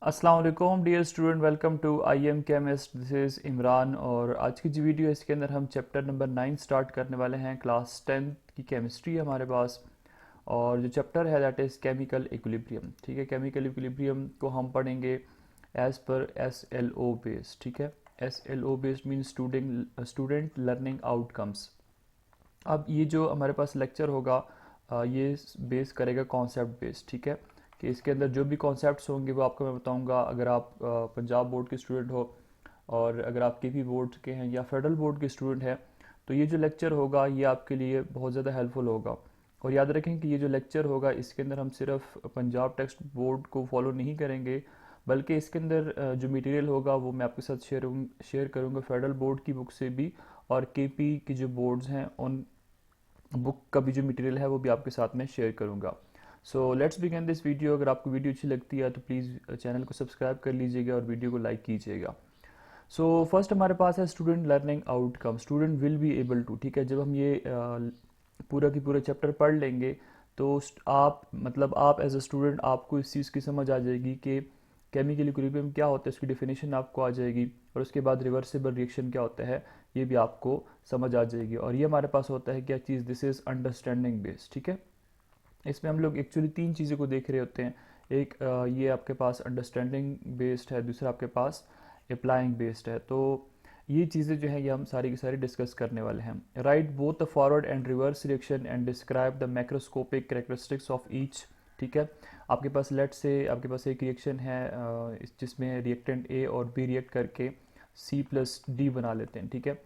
अस्सलाम वालेकुम dear student, welcome to I am chemist. This is Imran और आज की जो वीडियो है इसके अंदर हम चैप्टर नंबर 9 स्टार्ट करने वाले हैं। क्लास 10th की केमिस्ट्री है हमारे पास और जो चैप्टर है दैट इज़ केमिकल इक्विलिब्रियम। ठीक है, केमिकल इक्विलिब्रियम को हम पढ़ेंगे as per S L O based. ठीक है, S L O based mean student learning outcomes. अब ये जो हमारे पास लेक्चर होगा ये बेस करेगा कॉन्सेप्ट बेस्ड। ठीक है, कि इसके अंदर जो भी कॉन्सेप्ट्स होंगे वो आपको मैं बताऊंगा। अगर आप पंजाब बोर्ड के स्टूडेंट हो और अगर आप के पी बोर्ड के हैं या फेडरल बोर्ड के स्टूडेंट हैं तो ये जो लेक्चर होगा ये आपके लिए बहुत ज़्यादा हेल्पफुल होगा। और याद रखें कि ये जो लेक्चर होगा इसके अंदर हम सिर्फ पंजाब टेक्स्ट बोर्ड को फॉलो नहीं करेंगे, बल्कि इसके अंदर जो मटेरियल होगा वो मैं आपके साथ शेयर करूँगा फेडरल बोर्ड की बुक से भी, और के पी की जो बोर्ड्स हैं उन बुक का भी जो मटेरियल है वो भी आपके साथ में शेयर करूँगा। So let's begin this video. अगर आपको वीडियो अच्छी लगती है तो प्लीज़ चैनल को सब्सक्राइब कर लीजिएगा और वीडियो को लाइक कीजिएगा। सो फर्स्ट हमारे पास है student learning outcome, student will be able to. ठीक है, जब हम ये पूरा की पूरा चैप्टर पढ़ लेंगे तो आप एज अ स्टूडेंट आपको इस चीज़ की समझ आ जाएगी कि केमिकल इक्विलिब्रियम क्या होता है, उसकी डेफिनेशन आपको आ जाएगी और उसके बाद रिवर्सिबल रिएक्शन क्या होता है ये भी आपको समझ आ जाएगी। और ये हमारे पास होता है क्या चीज़, दिस इज़ अंडरस्टैंडिंग बेस्ड। ठीक है, इसमें हम लोग एक्चुअली तीन चीज़ों को देख रहे होते हैं। एक ये आपके पास अंडरस्टैंडिंग बेस्ड है, दूसरा आपके पास अप्लाइंग बेस्ड है। तो ये चीज़ें जो है ये हम सारी की सारी डिस्कस करने वाले हैं। Right both the forward and reverse reaction and describe the macroscopic characteristics of each. ठीक है, आपके पास लेट से आपके पास एक रिएक्शन है जिसमें रिएक्टेंट ए और बी रिएक्ट करके सी प्लस डी बना लेते हैं। ठीक है,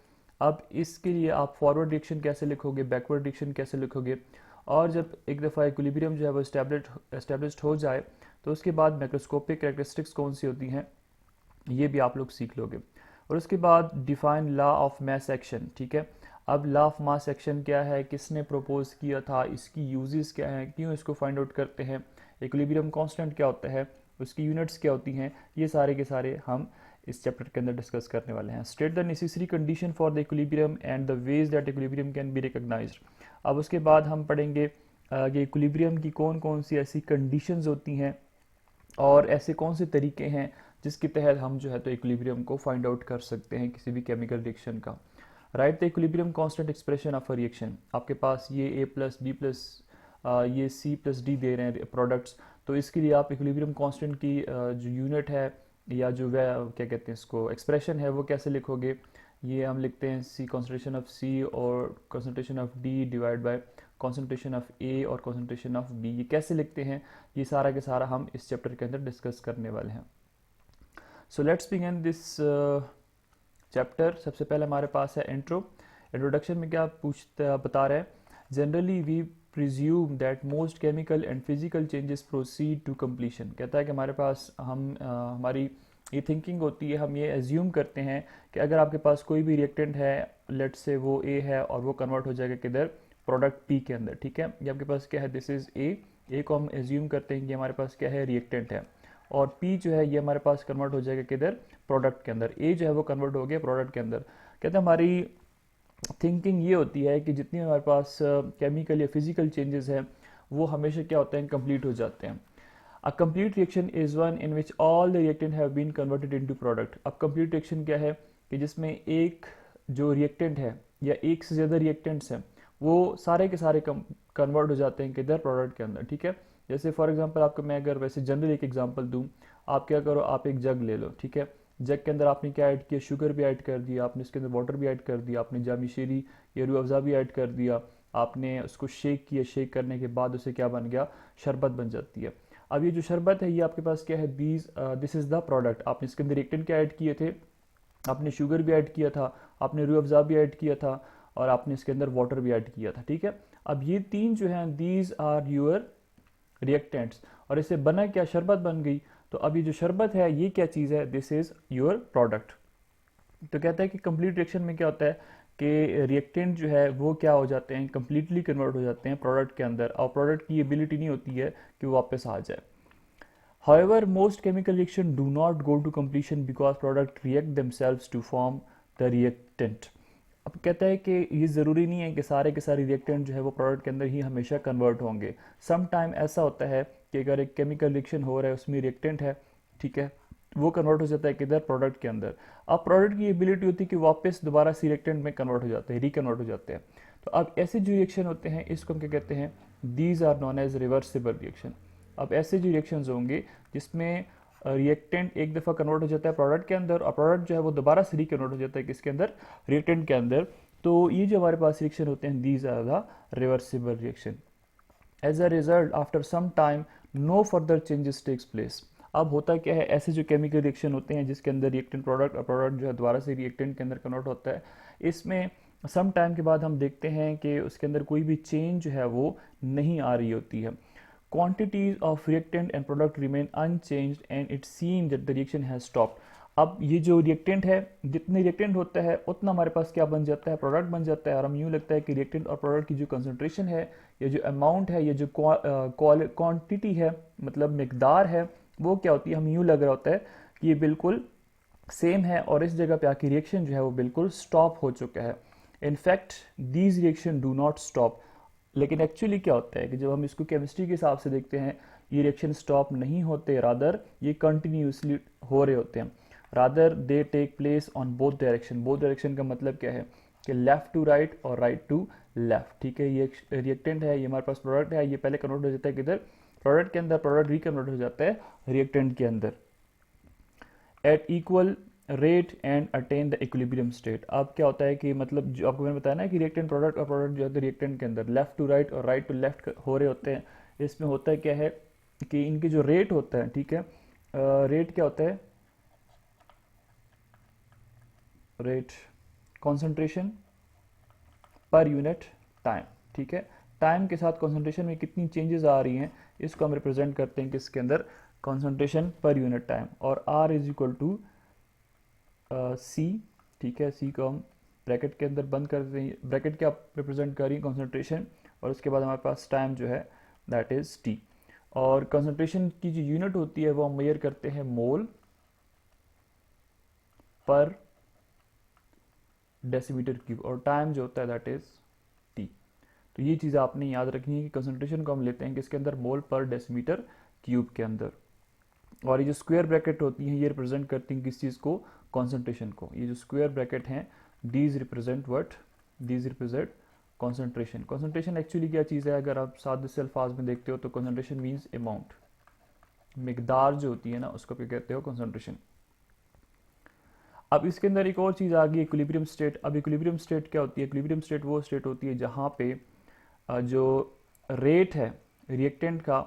अब इसके लिए आप फॉरवर्ड रिएक्शन कैसे लिखोगे, बैकवर्ड रिएक्शन कैसे लिखोगे, और जब एक दफ़ा इक्विलिब्रियम जो है वो एस्टेब्लिश्ड हो जाए तो उसके बाद मैक्रोस्कोपिक कैरेक्टरिस्टिक्स कौन सी होती हैं ये भी आप लोग सीख लोगे। और उसके बाद define law of mass action. ठीक है, अब लॉ ऑफ मास एक्शन क्या है, किसने प्रपोज किया था, इसकी यूजेस क्या हैं, क्यों इसको फाइंड आउट करते हैं, इक्विलिब्रियम कांस्टेंट क्या होता है, उसकी यूनिट्स क्या होती हैं, ये सारे के सारे हम इस चैप्टर के अंदर डिस्कस करने वाले हैं। State the necessary condition for the equilibrium and the way that equilibrium can be recognised. अब उसके बाद हम पढ़ेंगे कि इक्विलिब्रियम की कौन कौन सी ऐसी कंडीशंस होती हैं और ऐसे कौन से तरीके हैं जिसके तहत हम जो है तो इक्विलिब्रियम को फाइंड आउट कर सकते हैं किसी भी केमिकल रिएक्शन का। Right the equilibrium constant expression of a reaction. आपके पास ये ए प्लस बी प्लस ये सी प्लस डी दे रहे हैं प्रोडक्ट्स, तो इसके लिए आप इक्विलिब्रियम कांस्टेंट की जो यूनिट है या जो वह क्या कहते हैं इसको एक्सप्रेशन है वो कैसे लिखोगे। ये हम लिखते हैं सी कॉन्सेंट्रेशन ऑफ सी और concentration of D divide by concentration of A और कॉन्सेंट्रेशन ऑफ बी, ये कैसे लिखते हैं ये सारा के सारा हम इस चैप्टर के अंदर डिस्कस करने वाले हैं। So let's begin this chapter. सबसे पहले हमारे पास है इंट्रो। इंट्रोडक्शन में क्या बता रहे हैं, generally we presume that most chemical and physical changes proceed to completion. कहता है कि हमारे पास हमारी ये थिंकिंग होती है, हम ये एज्यूम करते हैं कि अगर आपके पास कोई भी रिएक्टेंट है, लेट से वो ए है और वो कन्वर्ट हो जाएगा किधर, प्रोडक्ट पी के अंदर। ठीक है, ये आपके पास क्या है, दिस इज ए को हम एज्यूम करते हैं कि हमारे पास क्या है, रिएक्टेंट है, और पी जो है ये हमारे पास कन्वर्ट हो जाएगा किधर, प्रोडक्ट के अंदर। ए जो है वो कन्वर्ट हो गया प्रोडक्ट के अंदर। कहते हैं हमारी थिंकिंग ये होती है कि जितनी हमारे पास केमिकल या फिजिकल चेंजेस हैं वो हमेशा क्या होते हैं, कंप्लीट हो जाते हैं। A complete reaction is one in which all the reactant have been converted into product. अब कंप्लीट रिएक्शन क्या है कि जिसमें एक जो रिएक्टेंट है या एक से ज़्यादा रिएक्टेंट्स हैं वो सारे के सारे कन्वर्ट हो जाते हैं किधर, प्रोडक्ट के अंदर। ठीक है, जैसे फॉर एग्जांपल आपको मैं अगर वैसे जनरल एक एग्जांपल दूं, आप क्या करो, आप एक जग ले लो। ठीक है, जग के अंदर आपने क्या ऐड किया, शुगर भी ऐड कर दिया आपने, इसके अंदर वाटर भी ऐड कर दिया आपने, जामी शीरी या रूह अफ़ज़ा भी ऐड कर दिया आपने, उसको शेक किया, शेक करने के बाद उसे क्या बन गया, शरबत बन जाती है। अब ये जो शरबत है ये आपके पास क्या है, दिस इज़ द प्रोडक्ट। आपने इसके अंदर रिएक्टेंट क्या ऐड किए थे, आपने शुगर भी ऐड किया था, आपने रूह अफ़ज़ा भी ऐड किया था और आपने इसके अंदर वाटर भी ऐड किया था। ठीक है, अब ये तीन जो हैं दीज आर यूर रिएक्टेंट्स, और इससे बना क्या, शरबत बन गई। तो अब ये जो शरबत है ये क्या चीज़ है, दिस इज योर प्रोडक्ट। तो कहता है कि कंप्लीट रिएक्शन में क्या होता है कि रिएक्टेंट जो है वो क्या हो जाते हैं, कंप्लीटली कन्वर्ट हो जाते हैं प्रोडक्ट के अंदर, और प्रोडक्ट की एबिलिटी नहीं होती है कि वो वापस आ जाए। However, most chemical reactions do not go to completion because product react themselves to form the reactant. अब कहता है कि ये ज़रूरी नहीं है कि सारे के सारे रिएक्टेंट जो है वो प्रोडक्ट के अंदर ही हमेशा कन्वर्ट होंगे। सम टाइम ऐसा होता है कि अगर एक केमिकल रिएक्शन हो रहा है उसमें रिएक्टेंट है, ठीक है, वो कन्वर्ट हो जाता है किधर, प्रोडक्ट के अंदर। अब प्रोडक्ट की एबिलिटी होती है कि वापस दोबारा सी रिएक्टेंट में कन्वर्ट हो जाते हैं, रिकन्वर्ट हो जाते हैं। तो अब ऐसे जो रिएक्शन होते हैं इसको हम क्या कहते हैं, these are known as reversible reaction. अब ऐसे जो रिएक्शंस होंगे जिसमें रिएक्टेंट एक दफ़ा कन्वर्ट हो जाता है प्रोडक्ट के अंदर और प्रोडक्ट जो है वो दोबारा से रिकन्वर्ट हो जाता है किसके अंदर, रिएक्टेंट के अंदर। तो ये जो हमारे पास रिएक्शन होते हैं these are the reversible reaction. As a result after some time no further changes takes place. अब होता क्या है, ऐसे जो केमिकल रिएक्शन होते हैं जिसके अंदर रिएक्टेंट प्रोडक्ट और प्रोडक्ट जो है दोबारा से रिएक्टेंट के अंदर कन्वर्ट होता है, इसमें सम टाइम के बाद हम देखते हैं कि उसके अंदर कोई भी चेंज जो है वो नहीं आ रही होती है। quantities of reactant and product remain unchanged and it seems that the reaction has stopped। अब ये जो रिएक्टेंट है, जितने रिएक्टेंट होता है उतना हमारे पास क्या बन जाता है, प्रोडक्ट बन जाता है। और हम यूँ लगता है कि रिएक्टेंट और प्रोडक्ट की जो कंसंट्रेशन है, ये जो अमाउंट है, ये जो क्वांटिटी है, मतलब मिकदार है, वो क्या होती है, हम यूँ लग रहा होता है कि ये बिल्कुल सेम है और इस जगह पे आके रिएक्शन जो है वो बिल्कुल स्टॉप हो चुका है। In fact these reaction do not stop. लेकिन एक्चुअली क्या होता है कि जब हम इसको केमिस्ट्री के हिसाब से देखते हैं, ये रिएक्शन स्टॉप नहीं होते, रादर ये कंटिन्यूसली हो रहे होते हैं। Rather they take place on both direction. Both direction का मतलब क्या है कि लेफ्ट टू राइट और राइट टू लेफ्ट, ठीक है। ये रिएक्टेंट है, ये हमारे पास प्रोडक्ट है, ये पहले कन्वर्ट हो जाता है किधर, प्रोडक्ट के अंदर, प्रोडक्ट रिकन्वर्ट हो जाता है रिएक्टेंट के अंदर at equal rate and attain the equilibrium state. अब क्या होता है कि मतलब जो आपको मैंने बताया ना कि रिएक्टेंट प्रोडक्ट और प्रोडक्ट जो है रिएक्टेंट के अंदर लेफ्ट टू राइट और राइट टू लेफ्ट हो रहे होते हैं। इसमें होता है क्या है कि इनके जो रेट होता है, ठीक है, रेट क्या होता है, rate concentration per unit time, ठीक है। टाइम के साथ कॉन्सेंट्रेशन में कितनी चेंजेस आ रही हैं इसको हम रिप्रेजेंट करते हैं किसके अंदर, कॉन्सेंट्रेशन पर यूनिट टाइम। और R इज इक्वल टू सी, ठीक है। सी को हम ब्रैकेट के अंदर बंद कर देते हैं, ब्रैकेट क्या रिप्रेजेंट कर रही है, कॉन्सेंट्रेशन, और उसके बाद हमारे पास टाइम जो है दैट इज टी। और कॉन्सेंट्रेशन की जो यूनिट होती है वो हम मेजर करते हैं मोल पर डेसीमीटर क्यूब, और टाइम जो होता है दैट इज टी। तो ये चीज़ आपने याद रखनी है कि कॉन्सेंट्रेशन को हम लेते हैं किसके अंदर, मोल पर डेसीमीटर क्यूब के अंदर। और ये जो स्क्वायर ब्रैकेट होती हैं ये रिप्रेजेंट करती हैं किस चीज़ को, कॉन्सेंट्रेशन को। ये जो स्क्वायर ब्रैकेट हैं these represent what, these represent concentration. Concentration actually क्या चीज़ है, अगर आप सादे से अल्फाज में देखते हो तो कॉन्सेंट्रेशन मीन्स अमाउंट, मिकदार जो होती है ना उसको क्या कहते हो, कॉन्सेंट्रेशन। अब इसके अंदर एक और चीज़ आ गई, इक्विलिब्रियम स्टेट। अब इक्विलिब्रियम स्टेट क्या होती है, इक्विलिब्रियम स्टेट वो स्टेट होती है जहाँ पे जो रेट है रिएक्टेंट का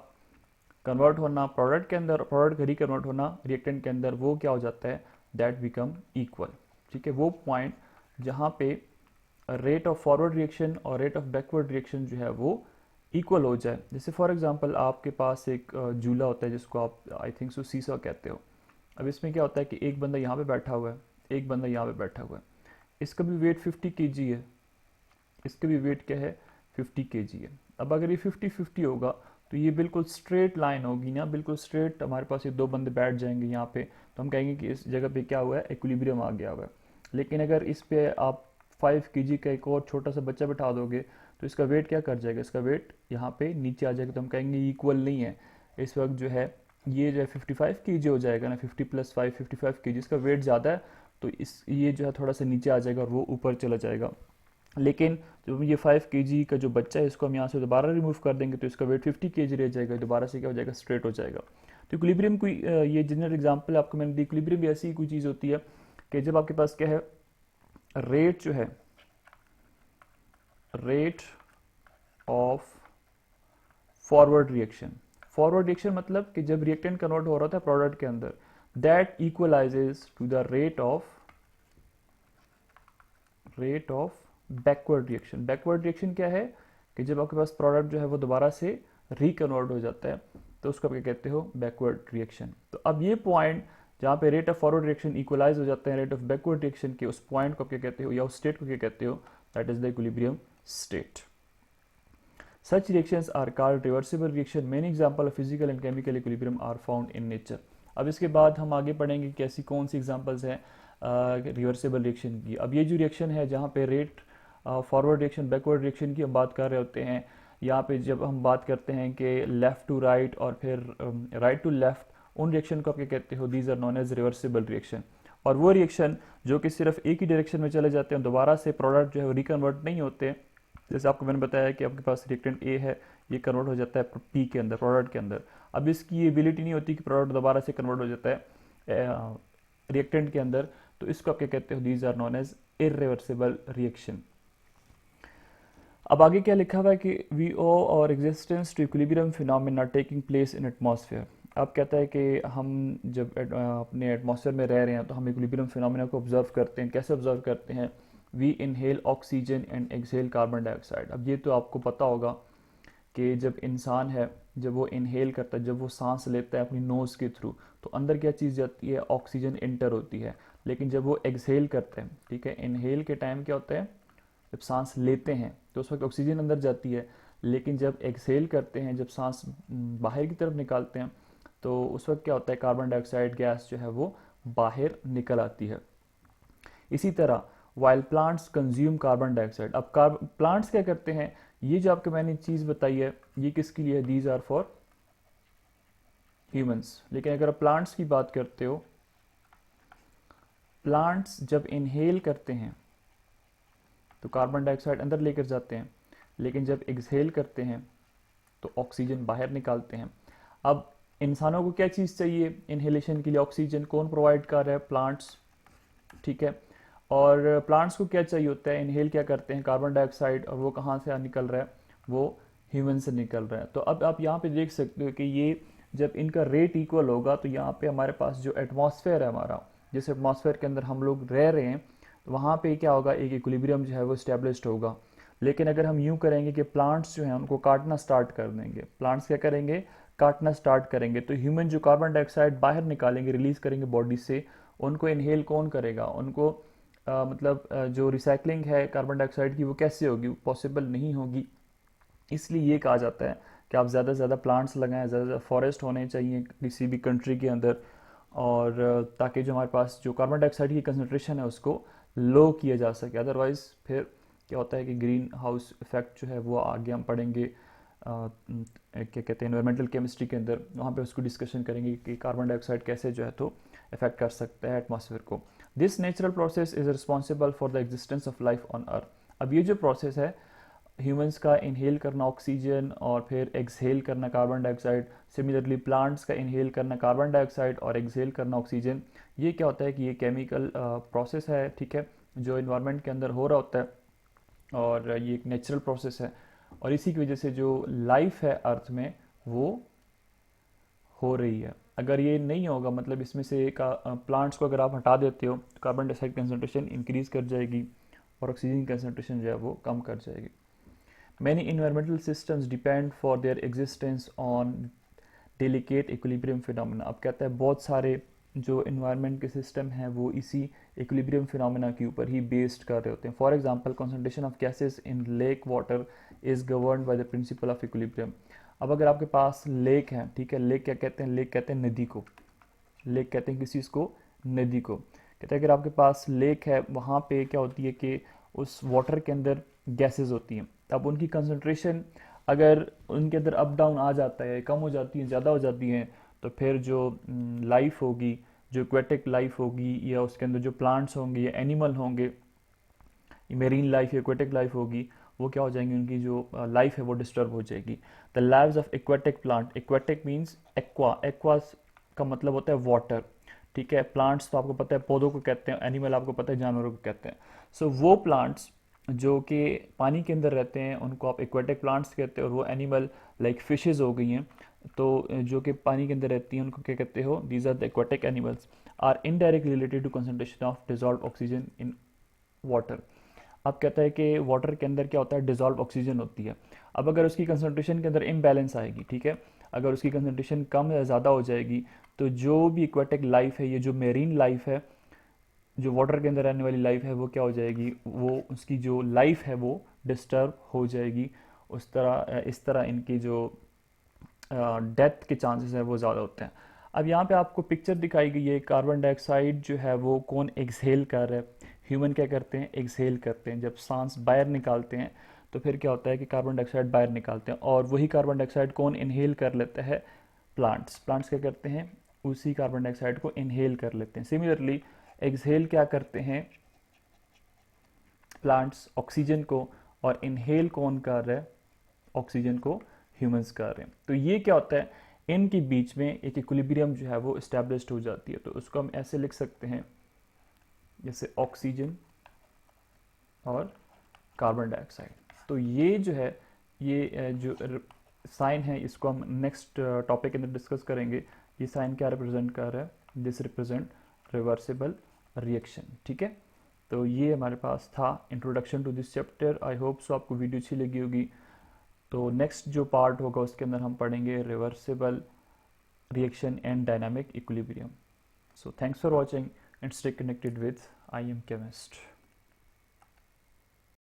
कन्वर्ट होना प्रोडक्ट के अंदर, प्रोडक्ट का रिकन्वर्ट होना रिएक्टेंट के अंदर, वो क्या हो जाता है, दैट बिकम इक्वल, ठीक है। वो पॉइंट जहाँ पे रेट ऑफ फॉरवर्ड रिएक्शन और रेट ऑफ बैकवर्ड रिएक्शन जो है वो इक्वल हो जाए। जैसे फॉर एग्जांपल आपके पास एक झूला होता है जिसको आप आई थिंक सो सीसॉ कहते हो। अब इसमें क्या होता है कि एक बंदा यहाँ पे बैठा हुआ है, एक बंदा यहाँ पे बैठा हुआ है, इसका भी वेट 50 kg है, इसका भी वेट क्या है 50 kg है। अब अगर ये 50-50 होगा तो ये बिल्कुल स्ट्रेट लाइन होगी ना, बिल्कुल स्ट्रेट हमारे पास ये दो बंदे बैठ जाएंगे यहाँ पे, तो हम कहेंगे कि इस जगह पे क्या हुआ है, इक्विलिब्रियम आ गया हुआ है। लेकिन अगर इस पे आप 5 kg का एक और छोटा सा बच्चा बैठा दोगे तो इसका वेट क्या कर जाएगा, इसका वेट यहाँ पे नीचे आ जाएगा, तो हम कहेंगे इक्वल नहीं है। इस वक्त जो है ये जो है 55 kg हो जाएगा ना, 50 + 5 55 kg, इसका वेट ज़्यादा है तो इस ये जो है थोड़ा सा नीचे आ जाएगा और वो ऊपर चला जाएगा। लेकिन जब ये 5 kg का जो बच्चा है इसको हम यहाँ से दोबारा रिमूव कर देंगे तो इसका वेट 50 kg रह जाएगा, दोबारा से क्या हो जाएगा, स्ट्रेट हो जाएगा। तो इक्विलिब्रियम कोई ये जनरल एग्जांपल आपको मैंने दी। इक्विलिब्रियम भी ऐसी कोई चीज़ होती है कि जब आपके पास क्या है, रेट जो है, rate of forward reaction, forward reaction मतलब कि जब रिएक्टेंट कन्वर्ट हो रहा था प्रोडक्ट के अंदर, that equalises to the rate of backward reaction. Backward reaction क्या है कि जब आपके पास प्रोडक्ट जो है वो दोबारा से रिकन्वर्ट हो जाता है तो उसको आप क्या कहते हो, बैकवर्ड रिएक्शन। तो अब ये पॉइंट जहाँ पे rate of forward reaction equalise हो जाता है रेट ऑफ बैकवर्ड रिएक्शन के, उस पॉइंट को क्या कहते हो या उस स्टेट को क्या कहते हो, that is the equilibrium state. Such reactions are called reversible reaction. Many examples of physical and chemical equilibrium are found in nature. अब इसके बाद हम आगे पढ़ेंगे कि ऐसी कौन सी एग्जांपल्स हैं रिवर्सिबल रिएक्शन की। अब ये जो रिएक्शन है जहाँ पे rate forward reaction backward reaction की हम बात कर रहे होते हैं, यहाँ पे जब हम बात करते हैं कि लेफ़्ट टू राइट और फिर राइट टू लेफ़्ट उन रिएक्शन को आप क्या कहते हो, these are known as reversible reaction. और वो रिएक्शन जो कि सिर्फ एक ही डायरेक्शन में चले जाते हैं, दोबारा से प्रोडक्ट जो है वो रिकन्वर्ट नहीं होते। जैसे आपको मैंने बताया कि आपके पास रिएक्टेंट ए है, ये कन्वर्ट हो जाता है पी के अंदर, प्रोडक्ट के अंदर। अब इसकी ये एबिलिटी नहीं होती कि प्रोडक्ट दोबारा से कन्वर्ट हो जाता है रिएक्टेंट के अंदर, तो इसको आप क्या कहते हो, these are known as irreversible reaction. अब आगे क्या लिखा हुआ है कि वी ओ और existence to equilibrium phenomena taking place in atmosphere. अब कहता है कि हम जब अपने एटमॉस्फेयर में रह रहे हैं तो हम इक्विलिब्रियम फिनोमेना को ऑब्जर्व करते हैं। कैसे ऑब्जर्व करते हैं, we inhale oxygen and exhale carbon dioxide. अब ये तो आपको पता होगा कि जब इंसान है, जब वो इनहेल करता है, जब वो सांस लेता है अपनी नोज़ के थ्रू, तो अंदर क्या चीज़ जाती है, ऑक्सीजन इंटर होती है। लेकिन जब वो एक्सहेल करते हैं, ठीक है, इनहेल के टाइम क्या होता है, जब सांस लेते हैं तो उस वक्त ऑक्सीजन अंदर जाती है, लेकिन जब एक्सहेल करते हैं, जब सांस बाहर की तरफ निकालते हैं, तो उस वक्त क्या होता है, कार्बन डाइऑक्साइड गैस जो है वो बाहर निकल आती है। इसी तरह while plants consume carbon dioxide. अब प्लांट्स क्या करते हैं, ये जो आपको मैंने चीज़ बताई है ये किसके लिए है, दीज आर फॉर ह्यूमंस। लेकिन अगर आप प्लांट्स की बात करते हो, प्लांट्स जब इनहेल करते हैं तो कार्बन डाइऑक्साइड अंदर लेकर जाते हैं, लेकिन जब एक्सहेल करते हैं तो ऑक्सीजन बाहर निकालते हैं। अब इंसानों को क्या चीज़ चाहिए इनहेलेशन के लिए, ऑक्सीजन। कौन प्रोवाइड कर रहा है, प्लांट्स, ठीक है। और प्लांट्स को क्या चाहिए होता है, इनहेल क्या करते हैं, कार्बन डाइऑक्साइड, और वो कहाँ से निकल रहा है, वो ह्यूमन से निकल रहा है। तो अब आप यहाँ पे देख सकते हो कि ये जब इनका रेट इक्वल होगा तो यहाँ पे हमारे पास जो एटमॉस्फेयर है हमारा, जिस एटमॉस्फेयर के अंदर हम लोग रह रहे हैं, वहाँ पे क्या होगा, एक इक्विलिब्रियम जो है वो स्टैब्लिश्ड होगा। लेकिन अगर हम यूँ करेंगे कि प्लांट्स जो हैं उनको काटना स्टार्ट कर देंगे, प्लांट्स क्या करेंगे, काटना स्टार्ट करेंगे, तो ह्यूमन जो कार्बन डाइऑक्साइड बाहर निकालेंगे, रिलीज करेंगे बॉडी से, उनको इनहेल कौन करेगा, उनको जो रिसाइकलिंग है कार्बन डाइऑक्साइड की वो कैसे होगी, पॉसिबल नहीं होगी। इसलिए ये कहा जाता है कि आप ज़्यादा से ज़्यादा प्लांट्स लगाएं, ज़्यादा से ज़्यादा फॉरेस्ट होने चाहिए किसी भी कंट्री के अंदर, और ताकि जो हमारे पास जो कार्बन डाइऑक्साइड की कंसनट्रेशन है उसको लो किया जा सके। अदरवाइज़ फिर क्या होता है कि ग्रीन हाउस इफेक्ट जो है वो आगे हम पढ़ेंगे क्या कहते हैं एनवायरमेंटल केमिस्ट्री के अंदर, वहाँ पे उसको डिस्कशन करेंगे कि कार्बन डाइऑक्साइड कैसे जो है तो इफेक्ट कर सकता है एटमॉस्फेयर को। This natural process is responsible for the existence of life on earth. अब ये जो प्रोसेस है ह्यूमंस का इनहेल करना ऑक्सीजन और फिर एक्सहेल करना कार्बन डाइऑक्साइड, सिमिलरली प्लांट्स का इनहेल करना कार्बन डाइऑक्साइड और एक्सहेल करना ऑक्सीजन, ये क्या होता है कि ये केमिकल प्रोसेस है, ठीक है, जो इन्वायरमेंट के अंदर हो रहा होता है, और ये एक नेचुरल प्रोसेस है, और इसी की वजह से जो लाइफ है अर्थ में वो हो रही है। अगर ये नहीं होगा, मतलब इसमें से प्लांट्स को अगर आप हटा देते हो तो कार्बन डाइऑक्साइड कंसनट्रेशन इंक्रीज कर जाएगी और ऑक्सीजन कंसनट्रेशन जो है वो कम कर जाएगी। Many environmental systems depend for their existence on delicate equilibrium phenomena। अब कहता है बहुत सारे जो इन्वायरमेंट के सिस्टम हैं वो इसी इक्विलिब्रियम फिनोमेना के ऊपर ही बेस्ड कर रहे होते हैं। For example concentration of gases in lake water is governed by the principle of equilibrium. अब अगर आपके पास लेक है, ठीक है, लेक क्या कहते हैं, लेक कहते हैं नदी को, लेक कहते हैं किसी को, नदी को। कहते हैं अगर आपके पास लेक है, वहाँ पे क्या होती है कि उस वाटर के अंदर गैसेस होती हैं। अब उनकी कंसंट्रेशन अगर उनके अंदर अप डाउन आ जाता है, कम हो जाती है, ज़्यादा हो जाती हैं, तो फिर जो लाइफ होगी, जो एक्वेटिक लाइफ होगी, या उसके अंदर जो प्लांट्स होंगे या एनिमल होंगे, मेरीन लाइफ या एक्वेटिक लाइफ होगी, वो क्या हो जाएंगी, उनकी जो लाइफ है वो डिस्टर्ब हो जाएगी। The lives of aquatic plant, aquatic means aqua, aqua का मतलब होता है वाटर, ठीक है। प्लांट्स तो आपको पता है पौधों को कहते हैं, एनिमल आपको पता है जानवरों को कहते हैं। सो वो प्लांट्स जो कि पानी के अंदर रहते हैं उनको आप एक्वेटिक प्लांट्स कहते हैं, और वो एनिमल लाइक फिशेज हो गई हैं, तो जो कि पानी के अंदर रहती हैं उनको क्या कहते हो, these are the aquatic animals, are indirectly related to concentration of dissolve oxygen in water. अब कहता है कि वाटर के अंदर क्या होता है, डिजॉल्व ऑक्सीजन होती है। अब अगर उसकी कंसंट्रेशन के अंदर इम्बैलेंस आएगी, ठीक है, अगर उसकी कंसंट्रेशन कम या ज़्यादा हो जाएगी, तो जो भी एक्वेटिक लाइफ है, ये जो मेरीन लाइफ है, जो वाटर के अंदर रहने वाली लाइफ है, वो क्या हो जाएगी, वो उसकी जो लाइफ है वो डिस्टर्ब हो जाएगी। उस तरह इस तरह इनकी जो डेथ के चांसेस है वो ज़्यादा होते हैं। अब यहाँ पे आपको पिक्चर दिखाई गई है, कार्बन डाइऑक्साइड जो है वो कौन एक्सहेल कर रहा है, ह्यूमन क्या करते हैं, एक्सहेल करते हैं। जब सांस बाहर निकालते हैं तो फिर क्या होता है कि कार्बन डाइऑक्साइड बाहर निकालते हैं, और वही कार्बन डाइऑक्साइड कौन इनहेल कर लेता है, प्लांट्स। प्लांट्स क्या करते हैं, उसी कार्बन डाइऑक्साइड को इनहेल कर लेते हैं। सिमिलरली एक्सहेल क्या करते हैं प्लांट्स ऑक्सीजन को, और इनहेल कौन कर रहा है ऑक्सीजन को, ह्यूमंस कर रहे हैं। तो ये क्या होता है, इनके बीच में एक इक्विलिब्रियम जो है वो इस्टेब्लिश्ड हो जाती है। तो उसको हम ऐसे लिख सकते हैं जैसे ऑक्सीजन और कार्बन डाइऑक्साइड। तो ये जो है ये जो साइन है इसको हम नेक्स्ट टॉपिक के अंदर डिस्कस करेंगे। ये साइन क्या रिप्रेजेंट कर रहा है, दिस रिप्रेजेंट रिवर्सिबल रिएक्शन। ठीक है, तो ये हमारे पास था introduction to this chapter. I hope so आपको वीडियो अच्छी लगी होगी। तो नेक्स्ट जो पार्ट होगा उसके अंदर हम पढ़ेंगे reversible reaction and dynamic equilibrium. So thanks for watching and stay connected with I am chemist.